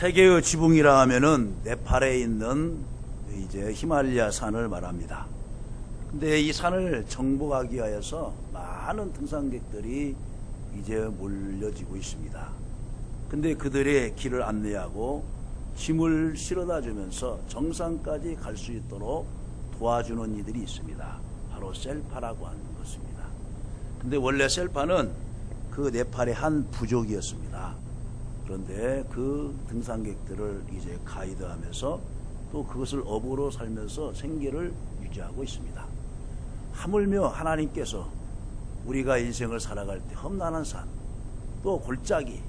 세계의 지붕이라 하면은 네팔에 있는 이제 히말라야 산을 말합니다. 근데 이 산을 정복하기 위해서 많은 등산객들이 이제 몰려지고 있습니다. 근데 그들의 길을 안내하고 짐을 실어다 주면서 정상까지 갈 수 있도록 도와주는 이들이 있습니다. 바로 셀파라고 하는 것입니다. 근데 원래 셀파는 그 네팔의 한 부족이었습니다. 그런데 그 등산객들을 이제 가이드하면서 또 그것을 업으로 살면서 생계를 유지하고 있습니다. 하물며 하나님께서 우리가 인생을 살아갈 때 험난한 산, 또 골짜기,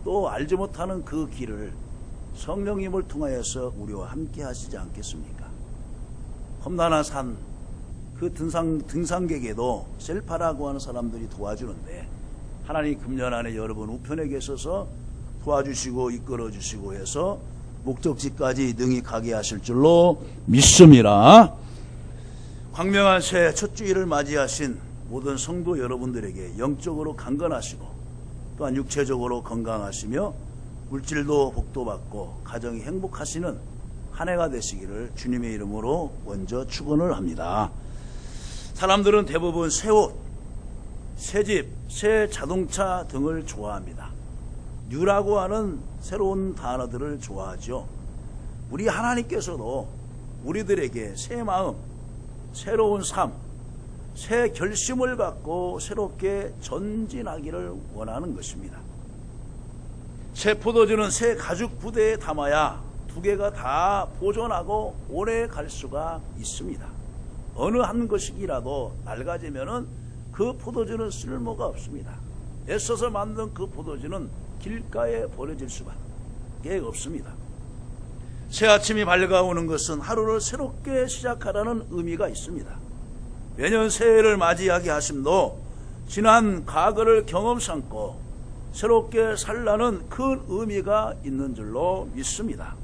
또 알지 못하는 그 길을 성령님을 통하여서 우리와 함께 하시지 않겠습니까? 험난한 산, 그 등산객에도 셀파라고 하는 사람들이 도와주는데 하나님 금년 안에 여러분 우편에 계셔서 도와주시고 이끌어주시고 해서 목적지까지 능히 가게 하실 줄로 믿습니다. 광명한 새해 첫 주일을 맞이하신 모든 성도 여러분들에게 영적으로 강건하시고 또한 육체적으로 건강하시며 물질도 복도받고 가정이 행복하시는 한 해가 되시기를 주님의 이름으로 먼저 축원을 합니다. 사람들은 대부분 새 옷, 새 집, 새 자동차 등을 좋아합니다. 뉴라고 하는 새로운 단어들을 좋아하죠. 우리 하나님께서도 우리들에게 새 마음, 새로운 삶, 새 결심을 갖고 새롭게 전진하기를 원하는 것입니다. 새 포도주는 새 가죽 부대에 담아야 두 개가 다 보존하고 오래 갈 수가 있습니다. 어느 한 것이라도 낡아지면은 그 포도주는 쓸모가 없습니다. 애써서 만든 그 포도주는 길가에 버려질 수밖에 없습니다. 새 아침이 밝아오는 것은 하루를 새롭게 시작하라는 의미가 있습니다. 매년 새해를 맞이하게 하심도 지난 과거를 경험 삼고 새롭게 살라는 큰 의미가 있는 줄로 믿습니다.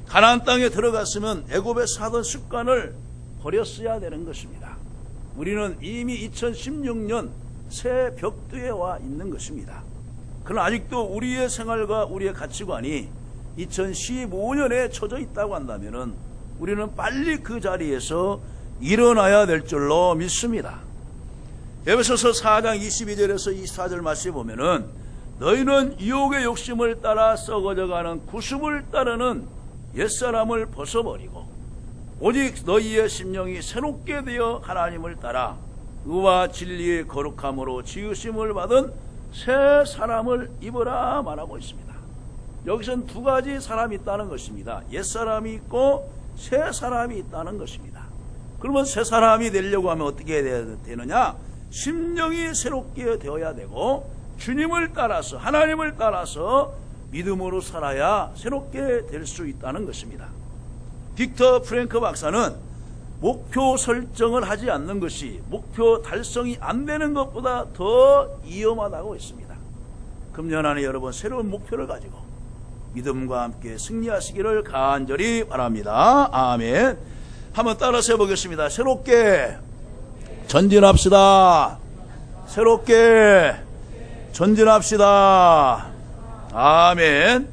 가나안 땅에 들어갔으면 애굽에서 하던 습관을 버렸어야 되는 것입니다. 우리는 이미 2016년 새 벽두에 와 있는 것입니다. 그러나 아직도 우리의 생활과 우리의 가치관이 2015년에 처져 있다고 한다면 우리는 빨리 그 자리에서 일어나야 될 줄로 믿습니다. 에베소서 4장 22절에서 24절 말씀에 보면은 너희는 유혹의 욕심을 따라 썩어져가는 구습을 따르는 옛사람을 벗어버리고 오직 너희의 심령이 새롭게 되어 하나님을 따라 의와 진리의 거룩함으로 지으심을 받은 새 사람을 입으라 말하고 있습니다. 여기서는 두 가지 사람이 있다는 것입니다. 옛사람이 있고 새 사람이 있다는 것입니다. 그러면 새 사람이 되려고 하면 어떻게 해야 되느냐? 심령이 새롭게 되어야 되고 주님을 따라서 하나님을 따라서 믿음으로 살아야 새롭게 될 수 있다는 것입니다. 빅터 프랭크 박사는 목표 설정을 하지 않는 것이 목표 달성이 안 되는 것보다 더 위험하다고 했습니다. 금년 안에 여러분 새로운 목표를 가지고 믿음과 함께 승리하시기를 간절히 바랍니다. 아멘. 한번 따라서 해보겠습니다. 새롭게 전진합시다. 새롭게 전진합시다. 아멘.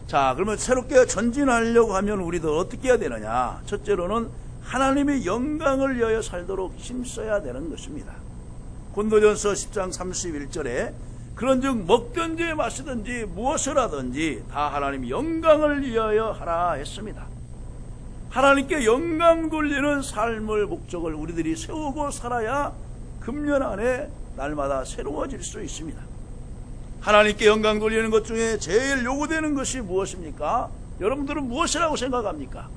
자, 그러면 새롭게 전진하려고 하면 우리들 어떻게 해야 되느냐? 첫째로는 하나님의 영광을 위하여 살도록 힘써야 되는 것입니다. 고린도전서 10장 31절에 그런즉 먹든지 마시든지 무엇을 하든지 다 하나님의 영광을 위하여 하라 했습니다. 하나님께 영광 돌리는 삶을 목적을 우리들이 세우고 살아야 금년 안에 날마다 새로워질 수 있습니다. 하나님께 영광 돌리는 것 중에 제일 요구되는 것이 무엇입니까? 여러분들은 무엇이라고 생각합니까?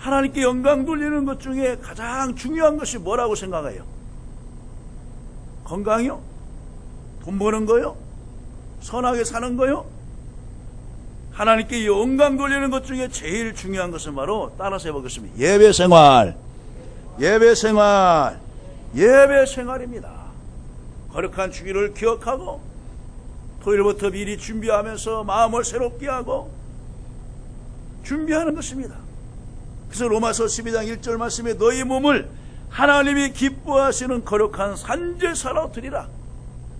하나님께 영광 돌리는 것 중에 가장 중요한 것이 뭐라고 생각해요? 건강이요? 돈 버는 거요? 선하게 사는 거요? 하나님께 영광 돌리는 것 중에 제일 중요한 것은 바로 따라서 해보겠습니다. 예배생활, 예배생활, 예배생활입니다. 거룩한 주기를 기억하고 토요일부터 미리 준비하면서 마음을 새롭게 하고 준비하는 것입니다. 그래서 로마서 12장 1절 말씀에 너희 몸을 하나님이 기뻐하시는 거룩한 산제사로 드리라.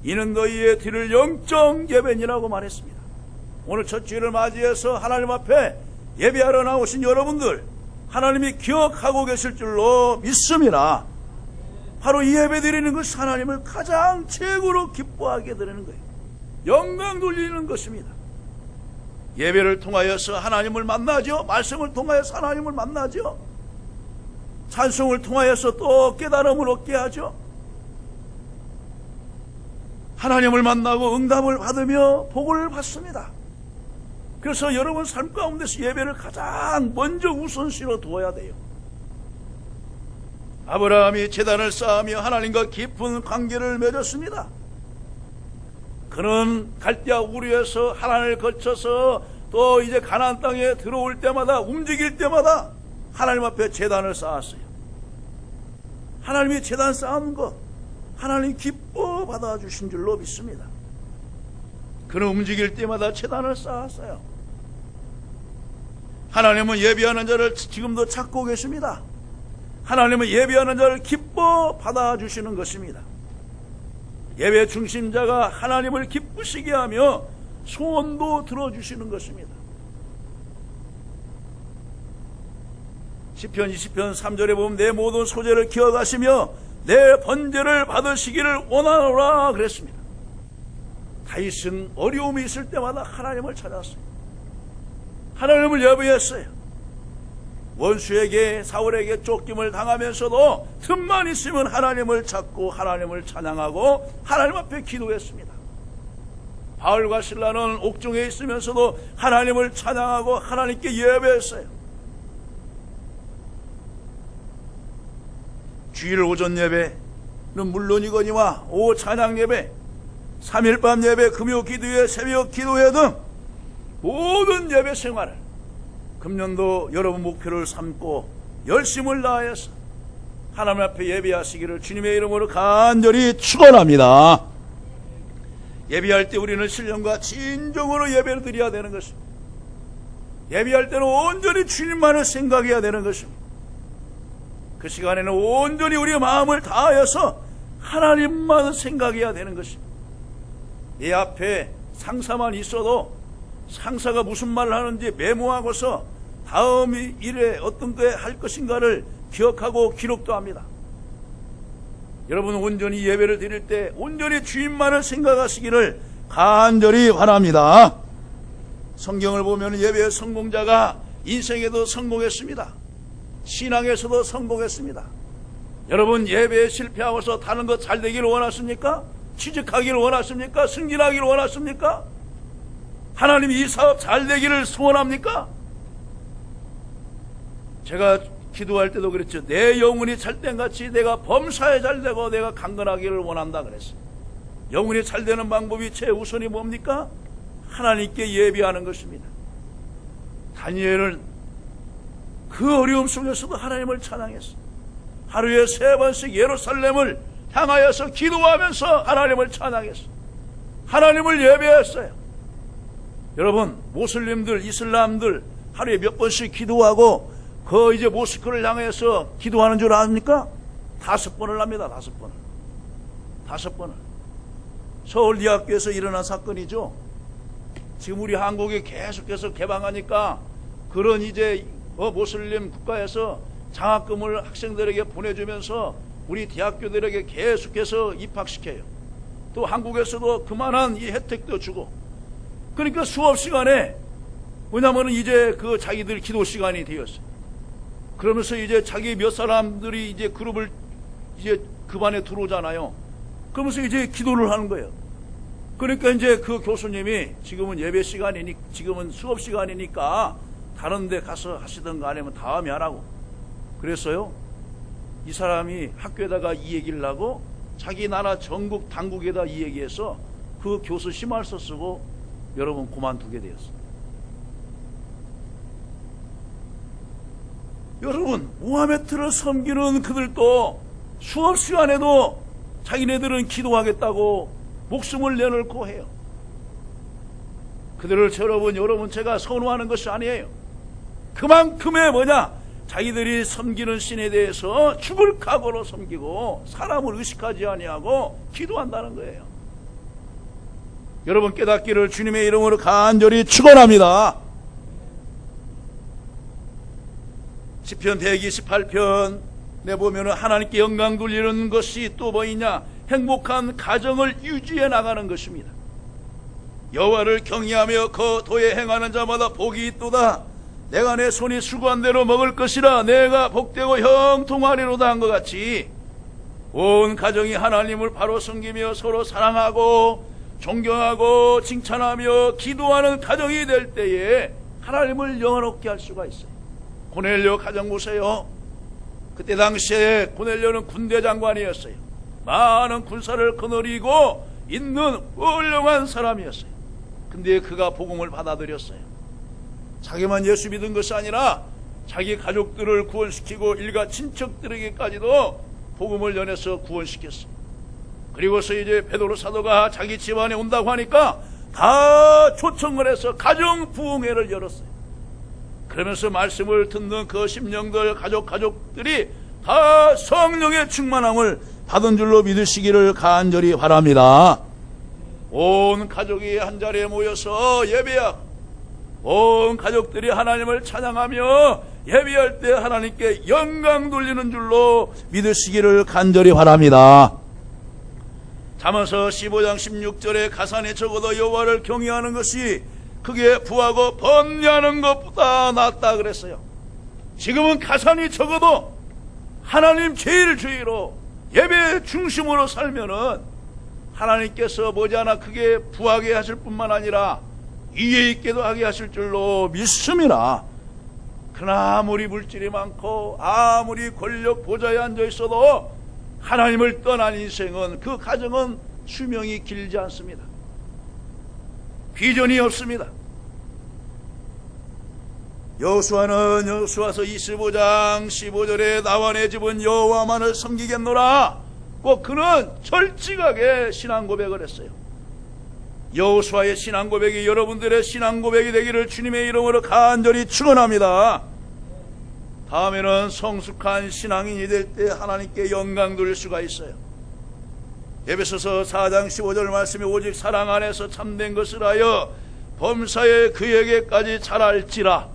이는 너희의 드릴 영적 예배니라고 말했습니다. 오늘 첫 주일을 맞이해서 하나님 앞에 예배하러 나오신 여러분들 하나님이 기억하고 계실 줄로 믿습니다. 바로 이 예배 드리는 것이 하나님을 가장 최고로 기뻐하게 드리는 거예요. 영광 돌리는 것입니다. 예배를 통하여서 하나님을 만나죠. 말씀을 통하여서 하나님을 만나죠. 찬송을 통하여서 또 깨달음을 얻게 하죠. 하나님을 만나고 응답을 받으며 복을 받습니다. 그래서 여러분 삶 가운데서 예배를 가장 먼저 우선시로 두어야 돼요. 아브라함이 제단을 쌓으며 하나님과 깊은 관계를 맺었습니다. 그는 갈대아 우르에서 하나님을 거쳐서 또 이제 가나안 땅에 들어올 때마다 움직일 때마다 하나님 앞에 제단을 쌓았어요. 하나님이 제단 쌓은 것 하나님 기뻐 받아주신 줄로 믿습니다. 그는 움직일 때마다 제단을 쌓았어요. 하나님은 예배하는 자를 지금도 찾고 계십니다. 하나님은 예배하는 자를 기뻐 받아주시는 것입니다. 예배 중심자가 하나님을 기쁘시게 하며 소원도 들어주시는 것입니다. 시편 20편 3절에 보면 내 모든 소재를 기억하시며 내 번제를 받으시기를 원하노라 그랬습니다. 다윗은 어려움이 있을 때마다 하나님을 찾았어요. 하나님을 예배했어요. 원수에게 사울에게 쫓김을 당하면서도 틈만 있으면 하나님을 찾고 하나님을 찬양하고 하나님 앞에 기도했습니다. 바울과 실라는 옥중에 있으면서도 하나님을 찬양하고 하나님께 예배했어요. 주일 오전 예배는 물론이거니와 오후 찬양 예배, 3일 밤 예배, 금요 기도회, 새벽 기도회 등 모든 예배 생활을 금년도 여러분 목표를 삼고 열심을 다해서 하나님 앞에 예배하시기를 주님의 이름으로 간절히 축원합니다. 예배할 때 우리는 신령과 진정으로 예배를 드려야 되는 것입니다. 예배할 때는 온전히 주님만을 생각해야 되는 것입니다. 그 시간에는 온전히 우리의 마음을 다하여서 하나님만 생각해야 되는 것입니다. 내 앞에 상사만 있어도 상사가 무슨 말을 하는지 메모하고서 다음 일에 어떤 게 할 것인가를 기억하고 기록도 합니다. 여러분 온전히 예배를 드릴 때 온전히 주님만을 생각하시기를 간절히 바랍니다. 성경을 보면 예배의 성공자가 인생에도 성공했습니다. 신앙에서도 성공했습니다. 여러분 예배에 실패하고서 다른 것 잘 되기를 원하십니까? 취직하기를 원하십니까? 승진하기를 원하십니까? 하나님이 이 사업 잘 되기를 소원합니까? 제가 기도할 때도 그랬죠. 내 영혼이 찰땐같이 내가 범사에 잘 되고 내가 강건하기를 원한다 그랬어요. 영혼이 잘 되는 방법이 최우선이 뭡니까? 하나님께 예배하는 것입니다. 다니엘은 그 어려움 속에서도 하나님을 찬양했어요. 하루에 3번씩 예루살렘을 향하여서 기도하면서 하나님을 찬양했어요. 하나님을 예배했어요. 여러분 모슬림들 이슬람들 하루에 몇 번씩 기도하고 그 이제 모스크를 향해서 기도하는 줄 아십니까? 5번을 합니다. 5번을. 5번을. 서울대학교에서 일어난 사건이죠. 지금 우리 한국이 계속해서 개방하니까 그런 이제 모슬림 국가에서 장학금을 학생들에게 보내주면서 우리 대학교들에게 계속해서 입학시켜요. 또 한국에서도 그만한 이 혜택도 주고. 그러니까 수업 시간에 뭐냐면은 이제 그 자기들 기도 시간이 되었어요. 그러면서 이제 자기 몇 사람들이 이제 그룹을 이제 그 반에 들어오잖아요. 그러면서 이제 기도를 하는 거예요. 그러니까 이제 그 교수님이 지금은 예배 시간이니 지금은 수업 시간이니까 다른 데 가서 하시던가 아니면 다음에 하라고 그랬어요. 이 사람이 학교에다가 이 얘기를 하고 자기 나라 전국 당국에다 이 얘기해서 그 교수 심할서 쓰고 여러분 그만두게 되었어요. 여러분 무하메트를 섬기는 그들도 수업 시간에도 자기네들은 기도하겠다고 목숨을 내놓고 해요. 그들을 여러분 제가 선호하는 것이 아니에요. 그만큼의 자기들이 섬기는 신에 대해서 죽을 각오로 섬기고 사람을 의식하지 아니하고 기도한다는 거예요. 여러분 깨닫기를 주님의 이름으로 간절히 축원합니다. 시편 128편 내보면 하나님께 영광 돌리는 것이 또 뭐이냐? 행복한 가정을 유지해 나가는 것입니다. 여호와를 경외하며 그 도에 행하는 자마다 복이 있도다. 내가 내 손이 수고한 대로 먹을 것이라. 내가 복되고 형통하리로다 한 것 같이 온 가정이 하나님을 바로 섬기며 서로 사랑하고 존경하고 칭찬하며 기도하는 가정이 될 때에 하나님을 영화롭게 할 수가 있어요. 고넬료 가정 보세요. 그때 당시에 고넬료는 군대 장관이었어요. 많은 군사를 거느리고 있는 훌륭한 사람이었어요. 근데 그가 복음을 받아들였어요. 자기만 예수 믿은 것이 아니라 자기 가족들을 구원시키고 일가 친척들에게까지도 복음을 전해서 구원시켰어요. 그리고서 이제 베드로 사도가 자기 집안에 온다고 하니까 다 초청을 해서 가정 부흥회를 열었어요. 그러면서 말씀을 듣는 그 심령들 가족들이 다 성령의 충만함을 받은 줄로 믿으시기를 간절히 바랍니다. 온 가족이 한자리에 모여서 예배하고 온 가족들이 하나님을 찬양하며 예배할 때 하나님께 영광 돌리는 줄로 믿으시기를 간절히 바랍니다. 잠언서 15장 16절에 가산에 적어도 여호와를 경외하는 것이 크게 부하고 번뇌하는 것보다 낫다 그랬어요. 지금은 가산이 적어도 하나님 제일 주의로 예배 중심으로 살면은 하나님께서 머지않아 크게 부하게 하실 뿐만 아니라 이해 있게도 하게 하실 줄로 믿습니다. 그러나 아무리 물질이 많고 아무리 권력 보좌에 앉아 있어도 하나님을 떠난 인생은 그 가정은 수명이 길지 않습니다. 비전이 없습니다. 여호수아는 여호수아서 25장 15절에 나와 내 집은 여호와만을 섬기겠노라. 꼭 그는 솔직하게 신앙 고백을 했어요. 여호수아의 신앙 고백이 여러분들의 신앙 고백이 되기를 주님의 이름으로 간절히 축원합니다. 다음에는 성숙한 신앙인이 될 때 하나님께 영광 돌릴 수가 있어요. 에베소서 4장 15절 말씀에 오직 사랑 안에서 참된 것을 하여 범사에 그에게까지 자랄지라.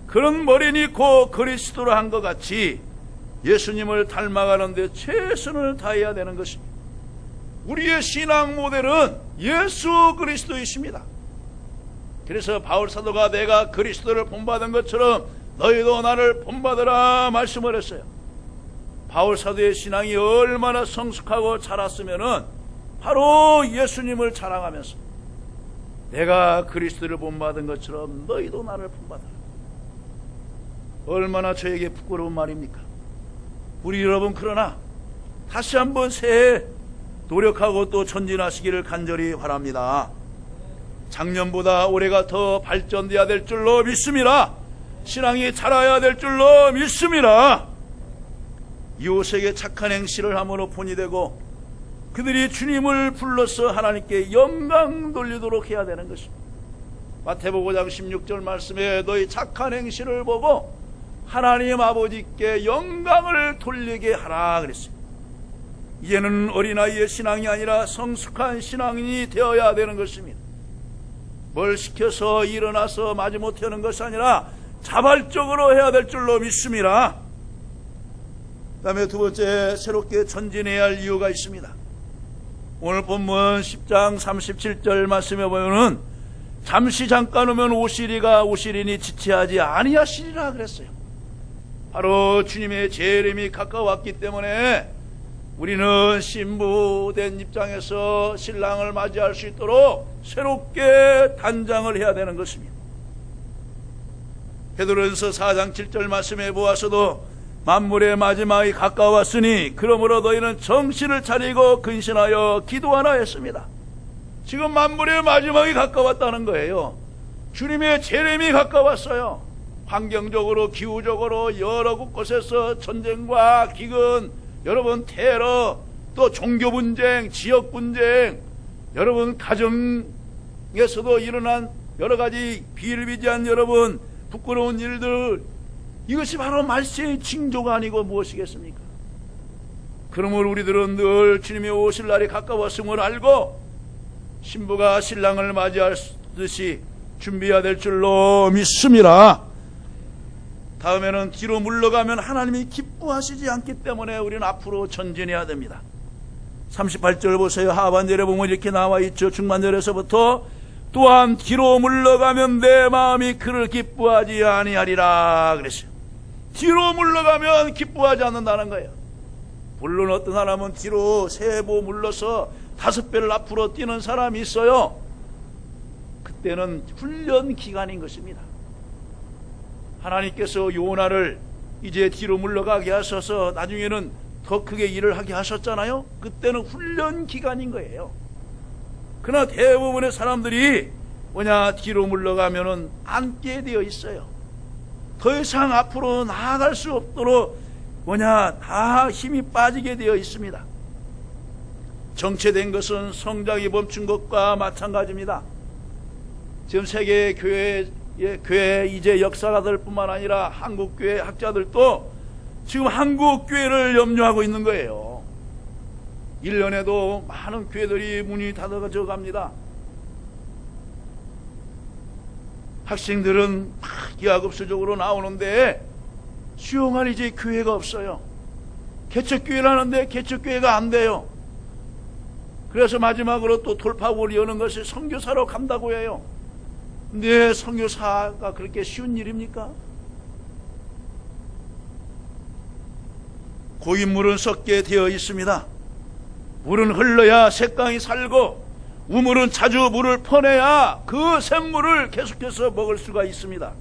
그런 머리니 곧 그리스도로 한 것 같이 예수님을 닮아가는 데 최선을 다해야 되는 것입니다. 우리의 신앙 모델은 예수 그리스도이십니다. 그래서 바울 사도가 내가 그리스도를 본받은 것처럼 너희도 나를 본받으라 말씀을 했어요. 바울 사도의 신앙이 얼마나 성숙하고 자랐으면은 바로 예수님을 자랑하면서 내가 그리스도를 본받은 것처럼 너희도 나를 본받으라. 얼마나 저에게 부끄러운 말입니까? 우리 여러분, 그러나 다시 한번 새해 노력하고 또 전진하시기를 간절히 바랍니다. 작년보다 올해가 더 발전돼야 될 줄로 믿습니다. 신앙이 자라야 될 줄로 믿습니다. 이웃에게 착한 행실을 함으로 본이 되고 그들이 주님을 불러서 하나님께 영광 돌리도록 해야 되는 것입니다. 마태복음 5장 16절 말씀에 너희 착한 행실을 보고 하나님 아버지께 영광을 돌리게 하라 그랬어요. 이제는 어린아이의 신앙이 아니라 성숙한 신앙인이 되어야 되는 것입니다. 뭘 시켜서 일어나서 마지못해 하는 것이 아니라 자발적으로 해야 될 줄로 믿습니다. 그 다음에 두 번째, 새롭게 전진해야 할 이유가 있습니다. 오늘 본문 10장 37절 말씀에 보면은 잠시 잠깐 오면 오시리니 지체하지 아니하시리라 그랬어요. 바로 주님의 재림이 가까웠기 때문에 우리는 신부된 입장에서 신랑을 맞이할 수 있도록 새롭게 단장을 해야 되는 것입니다. 베드로전서 4장 7절 말씀에 보아서도 만물의 마지막이 가까웠으니 그러므로 너희는 정신을 차리고 근신하여 기도하라 했습니다. 지금 만물의 마지막이 가까웠다는 거예요. 주님의 재림이 가까웠어요. 환경적으로 기후적으로 여러 곳곳에서 전쟁과 기근, 여러분 테러, 또 종교분쟁, 지역분쟁, 여러분 가정에서도 일어난 여러 가지 비일비재한 여러분 부끄러운 일들, 이것이 바로 말세의 징조가 아니고 무엇이겠습니까? 그러므로 우리들은 늘 주님의 오실 날이 가까웠음을 알고 신부가 신랑을 맞이하듯이 준비해야 될 줄로 믿습니다. 다음에는 뒤로 물러가면 하나님이 기뻐하시지 않기 때문에 우리는 앞으로 전진해야 됩니다. 38절 보세요. 하반절에 보면 이렇게 나와 있죠. 중반절에서부터 또한 뒤로 물러가면 내 마음이 그를 기뻐하지 아니하리라 그랬어요. 뒤로 물러가면 기뻐하지 않는다는 거예요. 물론 어떤 사람은 뒤로 3보 물러서 5배를 앞으로 뛰는 사람이 있어요. 그때는 훈련 기간인 것입니다. 하나님께서 요나를 이제 뒤로 물러가게 하셔서 나중에는 더 크게 일을 하게 하셨잖아요. 그때는 훈련 기간인 거예요. 그러나 대부분의 사람들이 뒤로 물러가면은 앉게 되어 있어요. 더 이상 앞으로 나아갈 수 없도록 다 힘이 빠지게 되어 있습니다. 정체된 것은 성장이 멈춘 것과 마찬가지입니다. 지금 세계 교회 이제 역사가들 뿐만 아니라 한국 교회 학자들도 지금 한국 교회를 염려하고 있는 거예요. 1년에도 많은 교회들이 문이 닫아져 갑니다. 학생들은 막 기하급수적으로 나오는데 수용할 이제 교회가 없어요. 개척교회를 하는데 개척교회가 안 돼요. 그래서 마지막으로 또 돌파구를 여는 것이 선교사로 간다고 해요. 근데 선교사가 그렇게 쉬운 일입니까? 고인물은 썩게 되어 있습니다. 물은 흘러야 색강이 살고 우물은 자주 물을 퍼내야 그 샘물을 계속해서 먹을 수가 있습니다.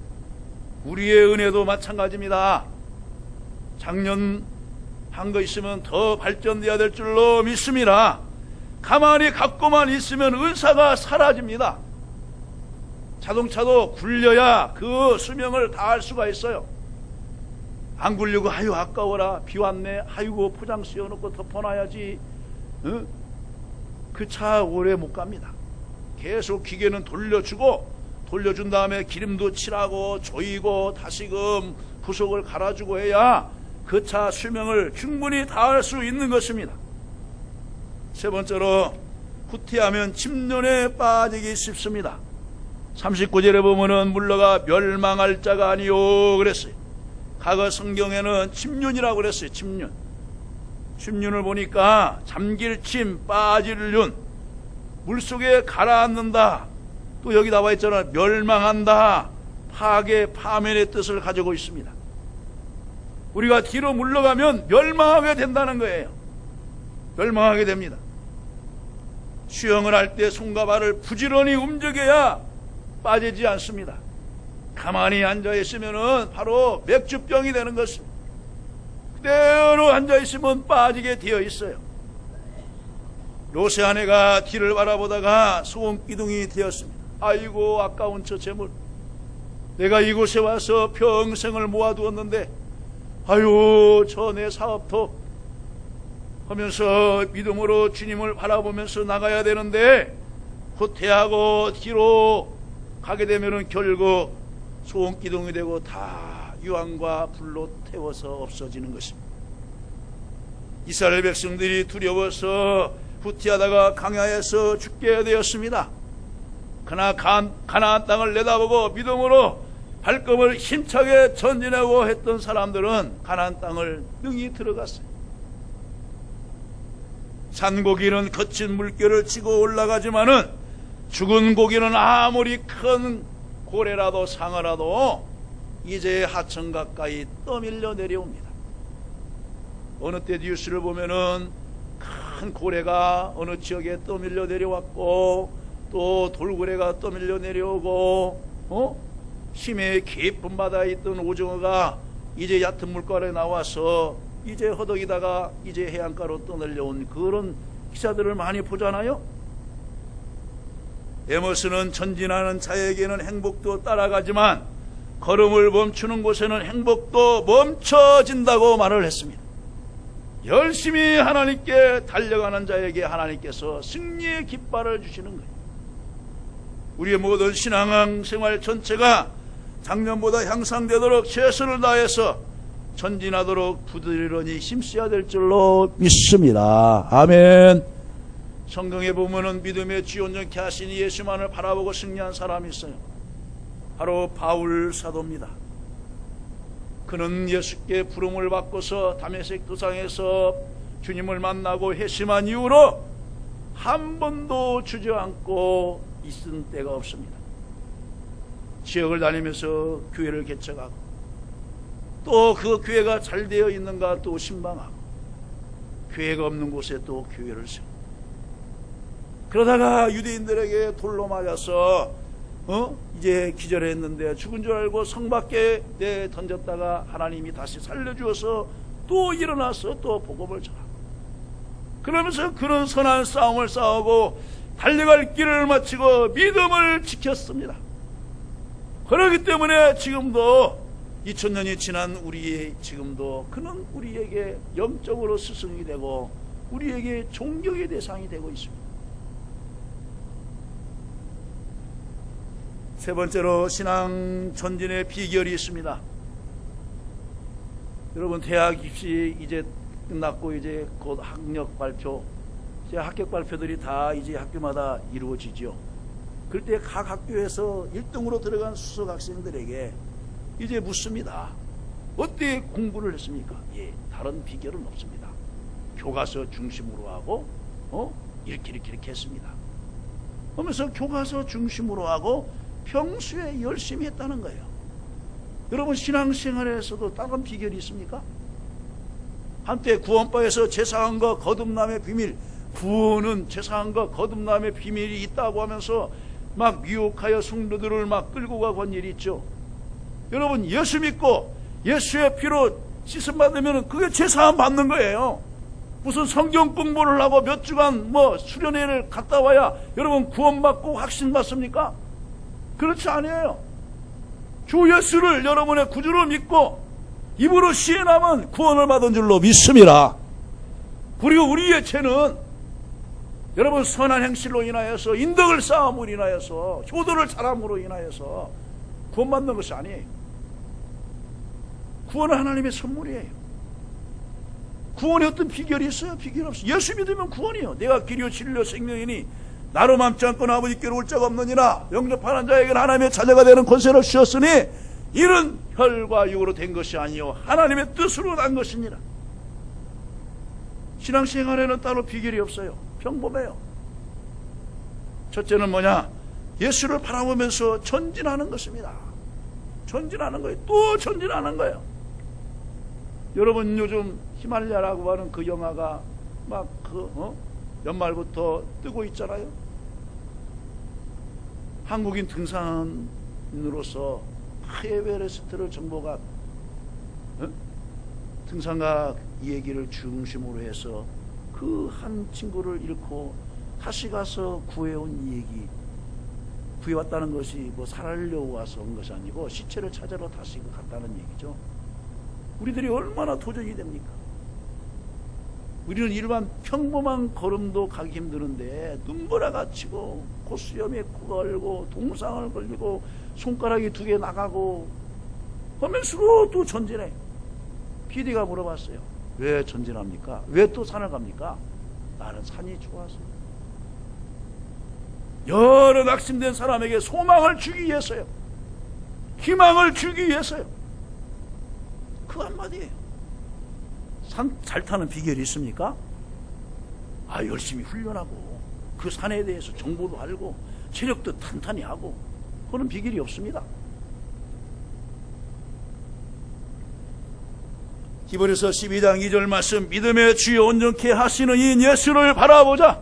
우리의 은혜도 마찬가지입니다. 작년 한 거 있으면 더 발전돼야 될 줄로 믿습니다. 가만히 갖고만 있으면 은사가 사라집니다. 자동차도 굴려야 그 수명을 다할 수가 있어요. 안 굴리고 아유 아까워라 비 왔네 아이고 포장 씌워놓고 덮어놔야지 그 차 오래 못 갑니다. 계속 기계는 돌려준 다음에 기름도 칠하고 조이고 다시금 부속을 갈아주고 해야 그 차 수명을 충분히 다할 수 있는 것입니다. 세 번째로 후퇴하면 침륜에 빠지기 쉽습니다. 39절에 보면은 물러가 멸망할 자가 아니요 그랬어요. 과거 성경에는 침륜이라고 그랬어요. 침륜을 보니까 잠길 침, 빠질 윤, 물속에 가라앉는다. 또 여기 나와 있잖아요. 멸망한다. 파괴, 파멸의 뜻을 가지고 있습니다. 우리가 뒤로 물러가면 멸망하게 된다는 거예요. 멸망하게 됩니다. 수영을 할 때 손과 발을 부지런히 움직여야 빠지지 않습니다. 가만히 앉아있으면 바로 맥주병이 되는 것입니다. 그대로 앉아있으면 빠지게 되어 있어요. 롯의 아내가 뒤를 바라보다가 소원기둥이 되었습니다. 아이고 아까운 저 재물, 내가 이곳에 와서 평생을 모아두었는데 아유 저 내 사업도 하면서 믿음으로 주님을 바라보면서 나가야 되는데 후퇴하고 뒤로 가게 되면은 결국 소원기둥이 되고 다 유황과 불로 태워서 없어지는 것입니다. 이스라엘 백성들이 두려워서 후퇴하다가 강야에서 죽게 되었습니다. 그러나 가나안 땅을 내다보고 믿음으로 발걸음을 힘차게 전진하고 했던 사람들은 가나안 땅을 능히 들어갔어요. 산고기는 거친 물결을 치고 올라가지만은 죽은 고기는 아무리 큰 고래라도 상어라도 이제 하천 가까이 떠밀려 내려옵니다. 어느 때 뉴스를 보면은 큰 고래가 어느 지역에 떠밀려 내려왔고 또 돌고래가 떠밀려 내려오고 심해 깊은 바다에 있던 오징어가 이제 얕은 물가에 나와서 이제 허덕이다가 이제 해안가로 떠내려온 그런 기사들을 많이 보잖아요. 에머스는 전진하는 자에게는 행복도 따라가지만 걸음을 멈추는 곳에는 행복도 멈춰진다고 말을 했습니다. 열심히 하나님께 달려가는 자에게 하나님께서 승리의 깃발을 주시는 거예요. 우리의 모든 신앙생활 전체가 작년보다 향상되도록 최선을 다해서 전진하도록 부지런히 힘써야 될 줄로 믿습니다. 아멘. 성경에 보면은 믿음의 주 온전케 하신 예수만을 바라보고 승리한 사람이 있어요. 바로 바울 사도입니다. 그는 예수께 부름을 받고서 다메섹 도상에서 주님을 만나고 회심한 이후로 한 번도 주저앉고 있은 때가 없습니다. 지역을 다니면서 교회를 개척하고 또 그 교회가 잘 되어 있는가 또 신방하고 교회가 없는 곳에 또 교회를 세우고 그러다가 유대인들에게 돌로 맞아서 이제 기절했는데 죽은 줄 알고 성 밖에 던졌다가 하나님이 다시 살려주어서 또 일어나서 또 복음을 전하고 그러면서 그런 선한 싸움을 싸우고 달려갈 길을 마치고 믿음을 지켰습니다. 그렇기 때문에 지금도 2000년이 지난 우리의 지금도 그는 우리에게 영적으로 스승이 되고 우리에게 존경의 대상이 되고 있습니다. 세 번째로 신앙 전진의 비결이 있습니다. 여러분 대학 입시 이제 끝났고 이제 곧 학력 발표, 이제 합격 발표들이 다 이제 학교마다 이루어지죠. 그럴 때 각 학교에서 1등으로 들어간 수석 학생들에게 이제 묻습니다. 어떻게 공부를 했습니까? 예, 다른 비결은 없습니다. 교과서 중심으로 하고 이렇게 했습니다. 그러면서 교과서 중심으로 하고 평소에 열심히 했다는 거예요. 여러분 신앙생활에서도 다른 비결이 있습니까? 한때 구원파에서 제사함과 거듭남의 비밀, 구원은 제사함과 거듭남의 비밀이 있다고 하면서 막 미혹하여 성도들을 막 끌고 가고 한 일이 있죠. 여러분 예수 믿고 예수의 피로 씻음 받으면 그게 제사함 받는 거예요. 무슨 성경 공부를 하고 몇 주간 수련회를 갔다 와야 여러분 구원받고 확신 받습니까? 그렇지 않아요. 주 예수를 여러분의 구주로 믿고 입으로 시인하면 구원을 받은 줄로 믿습니다. 그리고 우리의 죄는 여러분 선한 행실로 인하여서 인덕을 쌓음으로 인하여서 효도를 잘함으로 인하여서 구원받는 것이 아니에요. 구원은 하나님의 선물이에요. 구원에 어떤 비결이 있어요? 비결 없어요. 예수 믿으면 구원이에요. 내가 길이요 진리요 생명이니 나로 맘지 않고 아버지께로 올 자가 없느니라. 영접하는 자에게는 하나님의 자녀가 되는 권세를 주셨으니 이는 혈과 육으로 된 것이 아니요 하나님의 뜻으로 난 것이니라. 신앙생활에는 따로 비결이 없어요. 평범해요. 첫째는 뭐냐? 예수를 바라보면서 전진하는 것입니다. 전진하는 거예요. 또 전진하는 거예요. 여러분 요즘 히말라야라고 하는 그 영화가 막 연말부터 뜨고 있잖아요. 한국인 등산인으로서 에베레스트를 정보가 등산가 이 얘기를 중심으로 해서 그 한 친구를 잃고 다시 가서 구해온 이 얘기, 구해왔다는 것이 살려고 와서 온 것이 아니고 시체를 찾으러 다시 갔다는 얘기죠. 우리들이 얼마나 도전이 됩니까? 우리는 일반 평범한 걸음도 가기 힘드는데 눈보라가 치고 콧수염에 코가 걸리고 동상을 걸리고 손가락이 2개 나가고 하면서도 또 전진해. PD가 물어봤어요. 왜 전진합니까? 왜 또 산을 갑니까? 나는 산이 좋아서. 여러 낙심된 사람에게 소망을 주기 위해서요. 희망을 주기 위해서요. 그 한마디예요. 산 잘 타는 비결이 있습니까? 열심히 훈련하고 그 산에 대해서 정보도 알고 체력도 탄탄히 하고 그런 비결이 없습니다. 히브리서 12장 2절 말씀, 믿음의 주여 온전케 하시는 이 예수를 바라보자.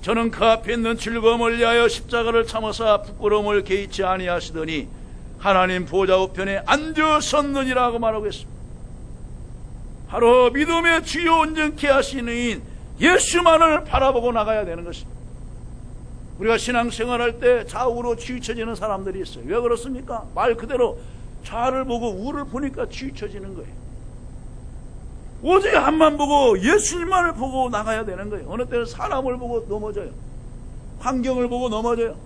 저는 그 앞에 있는 즐거움을 위하여 십자가를 참으사 부끄러움을 개의치 아니하시더니 하나님 보좌 우편에 앉으셨느니라고 말하고 있습니다. 바로 믿음의 주여 온전케 하시는 예수만을 바라보고 나가야 되는 것입니다. 우리가 신앙생활할 때 좌우로 치우쳐지는 사람들이 있어요. 왜 그렇습니까? 말 그대로 좌를 보고 우를 보니까 치우쳐지는 거예요. 오직 앞만 보고 예수님만을 보고 나가야 되는 거예요. 어느 때는 사람을 보고 넘어져요. 환경을 보고 넘어져요.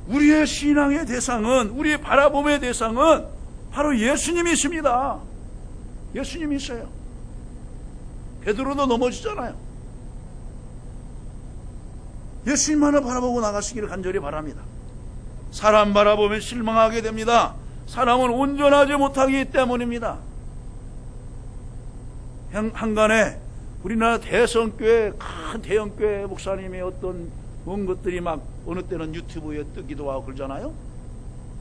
우리의 신앙의 대상은, 우리의 바라봄의 대상은 바로 예수님이십니다. 예수님이 있어요. 베드로도 넘어지잖아요. 예수님만을 바라보고 나가시기를 간절히 바랍니다. 사람 바라보면 실망하게 됩니다. 사람은 온전하지 못하기 때문입니다. 한간에 우리나라 대성교회, 큰 대형교회 목사님의 어떤 뭔 것들이 막 어느 때는 유튜브에 뜨기도 하고 그러잖아요.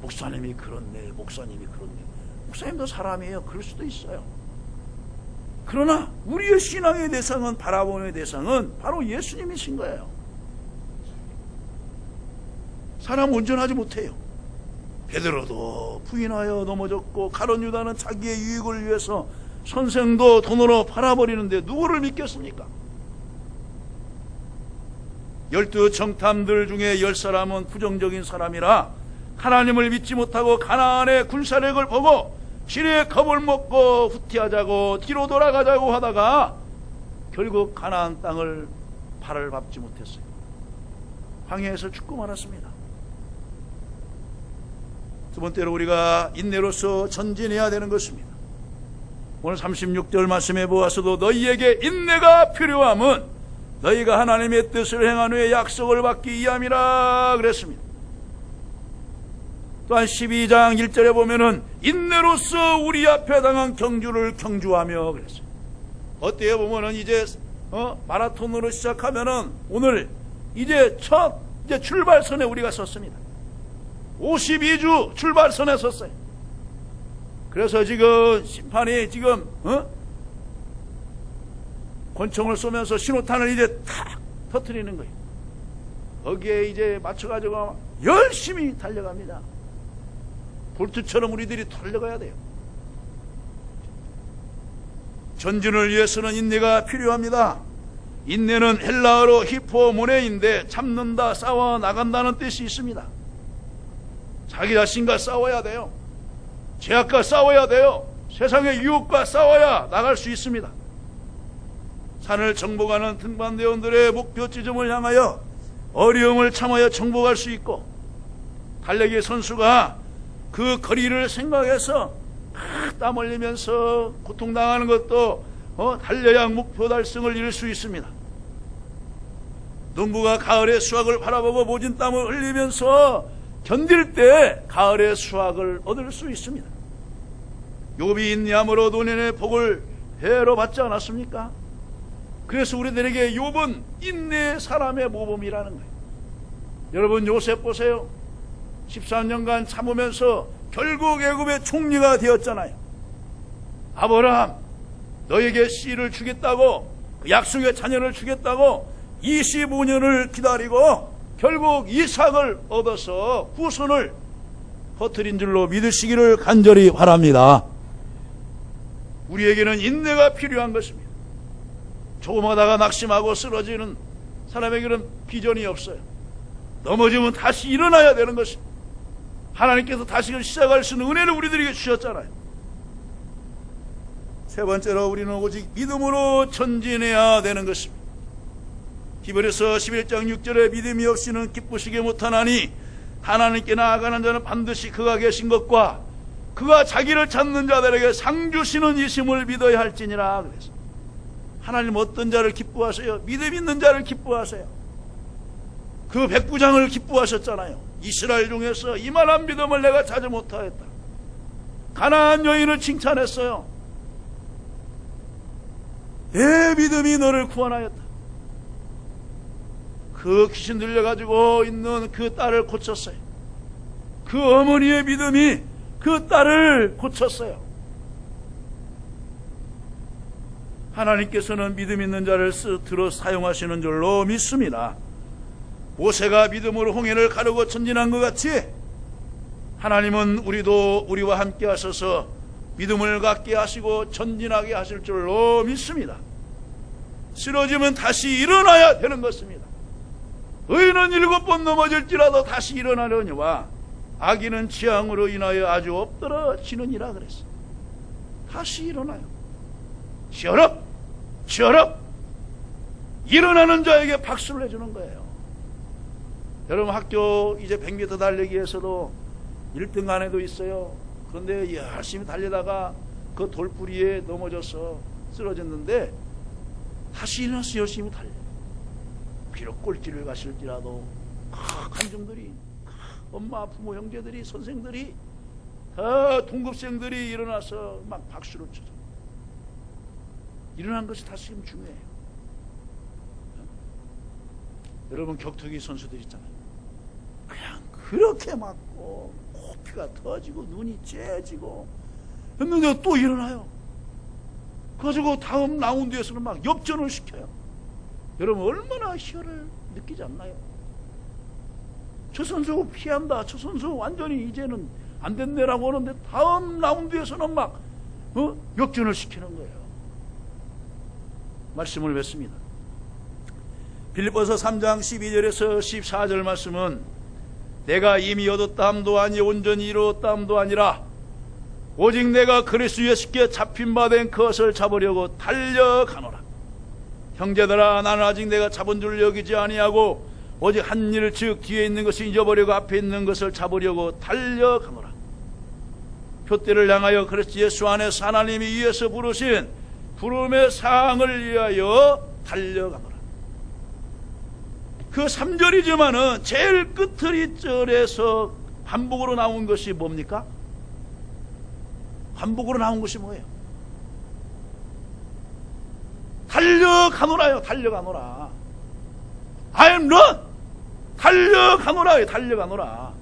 목사님이 그렇네, 목사님이 그렇네. 목사님도 사람이에요. 그럴 수도 있어요. 그러나 우리의 신앙의 대상은, 바라보는 대상은 바로 예수님이신 거예요. 사람 온전하지 못해요. 베드로도 부인하여 넘어졌고, 가룟 유다는 자기의 유익을 위해서 선생도 돈으로 팔아버리는데 누구를 믿겠습니까? 12 정탐들 중에 10사람은 부정적인 사람이라 하나님을 믿지 못하고 가나안의 군사력을 보고 지레 겁을 먹고 후퇴하자고 뒤로 돌아가자고 하다가 결국 가나안 땅을 발을 밟지 못했어요. 광야에서 죽고 말았습니다. 두 번째로 우리가 인내로서 전진해야 되는 것입니다. 오늘 36절 말씀해 보아서도 너희에게 인내가 필요함은 너희가 하나님의 뜻을 행한 후에 약속을 받기 위함이라 그랬습니다. 또한 12장 1절에 보면은 인내로서 우리 앞에 당한 경주를 경주하며 그랬어요. 어때요? 보면은 이제 마라톤으로 시작하면은 오늘 이제 이제 출발선에 우리가 섰습니다. 52주 출발선에 섰어요. 그래서 지금 심판이 지금 권총을 쏘면서 신호탄을 이제 탁 터뜨리는 거예요. 거기에 이제 맞춰가지고 열심히 달려갑니다. 볼트처럼 우리들이 달려가야 돼요. 전진을 위해서는 인내가 필요합니다. 인내는 헬라어로 히포모네인데 참는다, 싸워 나간다는 뜻이 있습니다. 자기 자신과 싸워야 돼요. 죄악과 싸워야 돼요. 세상의 유혹과 싸워야 나갈 수 있습니다. 산을 정복하는 등반대원들의 목표 지점을 향하여 어려움을 참아야 정복할 수 있고, 달리기 선수가 그 거리를 생각해서 땀 흘리면서 고통당하는 것도 달려야 목표 달성을 이룰 수 있습니다. 농부가 가을의 수확을 바라보고 모진 땀을 흘리면서 견딜 때 가을의 수확을 얻을 수 있습니다. 욥이 인내함으로 노년의 복을 배로 받지 않았습니까? 그래서 우리들에게 욥은 인내의 사람의 모범이라는 거예요. 여러분, 요셉 보세요. 13년간 참으면서 결국 애굽의 총리가 되었잖아요. 아브라함, 너에게 씨를 주겠다고, 약속의 자녀를 주겠다고 25년을 기다리고 결국 이삭을 얻어서 후손을 퍼뜨린 줄로 믿으시기를 간절히 바랍니다. 우리에게는 인내가 필요한 것입니다. 조금하다가 낙심하고 쓰러지는 사람에게는 비전이 없어요. 넘어지면 다시 일어나야 되는 것입니다. 하나님께서 다시 시작할 수 있는 은혜를 우리들에게 주셨잖아요. 세 번째로 우리는 오직 믿음으로 전진해야 되는 것입니다. 히브리서 11장 6절에 믿음이 없이는 기쁘시게 못하나니 하나님께 나아가는 자는 반드시 그가 계신 것과 그가 자기를 찾는 자들에게 상 주시는 이심을 믿어야 할지니라. 그래서 하나님 어떤 자를 기뻐하세요? 믿음 있는 자를 기뻐하세요. 그 백부장을 기뻐하셨잖아요. 이스라엘 중에서 이만한 믿음을 내가 찾지 못하였다. 가나안 여인을 칭찬했어요. 내 믿음이 너를 구원하였다. 그 귀신 들려가지고 있는 그 딸을 고쳤어요. 그 어머니의 믿음이 그 딸을 고쳤어요. 하나님께서는 믿음 있는 자를 들어 사용하시는 줄로 믿습니다. 모세가 믿음으로 홍해를 가르고 전진한 것 같이 하나님은 우리와 함께 하셔서 믿음을 갖게 하시고 전진하게 하실 줄로 믿습니다. 쓰러지면 다시 일어나야 되는 것입니다. 의인은 7번 넘어질지라도 다시 일어나려니와 악인은 재앙으로 인하여 아주 엎드러지느니라 그랬어요. 다시 일어나요. 치어럽! 치어럽! 일어나는 자에게 박수를 해주는 거예요. 여러분, 학교 이제 100m 달리기에서도 1등 안에도 있어요. 그런데 열심히 달리다가 그 돌뿌리에 넘어져서 쓰러졌는데 다시 일어나서 열심히 달려. 비록 꼴찌를 가실지라도 간증들이, 엄마, 부모, 형제들이, 선생들이, 동급생들이 일어나서 막 박수를 쳐줘. 일어난 것이 다시금 중요해요. 여러분, 격투기 선수들 있잖아요. 그냥 그렇게 맞고 코피가 터지고 눈이 째지고 했는데 또 일어나요. 그래가지고 다음 라운드에서는 막 역전을 시켜요. 여러분, 얼마나 희열을 느끼지 않나요? 저 선수 피한다, 저 선수 완전히 이제는 안 됐네라고 하는데 다음 라운드에서는 막 역전을 시키는 거예요. 말씀을 뵙습니다. 빌립보서 3장 12절에서 14절 말씀은 내가 이미 얻었다 함도 아니 온전히 이루었다 함도 아니라 오직 내가 그리스도 예수께 잡힌 바 된 것을 잡으려고 달려가노라. 형제들아, 나는 아직 내가 잡은 줄 여기지 아니하고 오직 한 일, 즉 뒤에 있는 것을 잊어버리고 앞에 있는 것을 잡으려고 달려가노라. 표대를 향하여 그리스도 예수 안에서 하나님이 위에서 부르신 부름의 상을 위하여 달려가노라. 그 3절이지만은 제일 끝을 2절에서 반복으로 나온 것이 뭡니까? 반복으로 나온 것이 뭐예요? 달려가노라요. 달려가노라. I am run. 달려가노라. 달려가노라.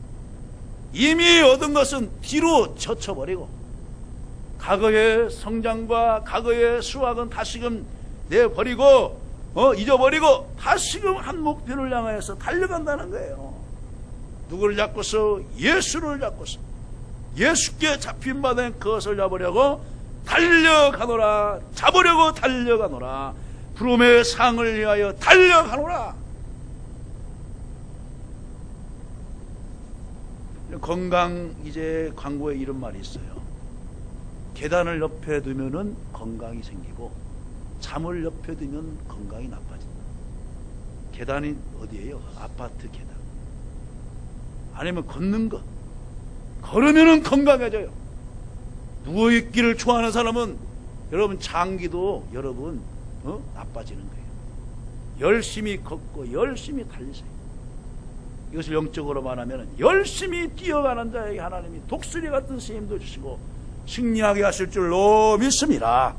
이미 얻은 것은 뒤로 젖혀버리고 과거의 성장과 과거의 수확은 다시금 내버리고 잊어버리고 다시금 한 목표를 향하여서 달려간다는 거예요. 누구를 잡고서? 예수를 잡고서 예수께 잡힌 바 된 그것을 잡으려고 달려가노라. 잡으려고 달려가노라. 부름의 상을 위하여 달려가노라. 건강 이제 광고에 이런 말이 있어요. 계단을 옆에 두면은 건강이 생기고 잠을 옆에 두면 건강이 나빠진다. 계단이 어디예요? 아파트 계단. 아니면 걷는 것. 걸으면은 건강해져요. 누워있기를 좋아하는 사람은 여러분 장기도 여러분 나빠지는 거예요. 열심히 걷고 열심히 달리세요. 이것을 영적으로 말하면 열심히 뛰어가는 자에게 하나님이 독수리 같은 힘도 주시고 승리하게 하실 줄로 믿습니다.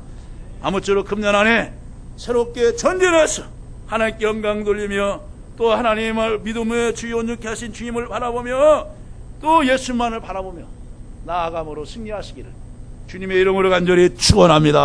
아무쪼록 금년 안에 새롭게 전진해서 하나님께 영광 돌리며 또 하나님을 믿음의 주여 온전케 하신 주님을 바라보며 또 예수만을 바라보며 나아감으로 승리하시기를 주님의 이름으로 간절히 축원합니다.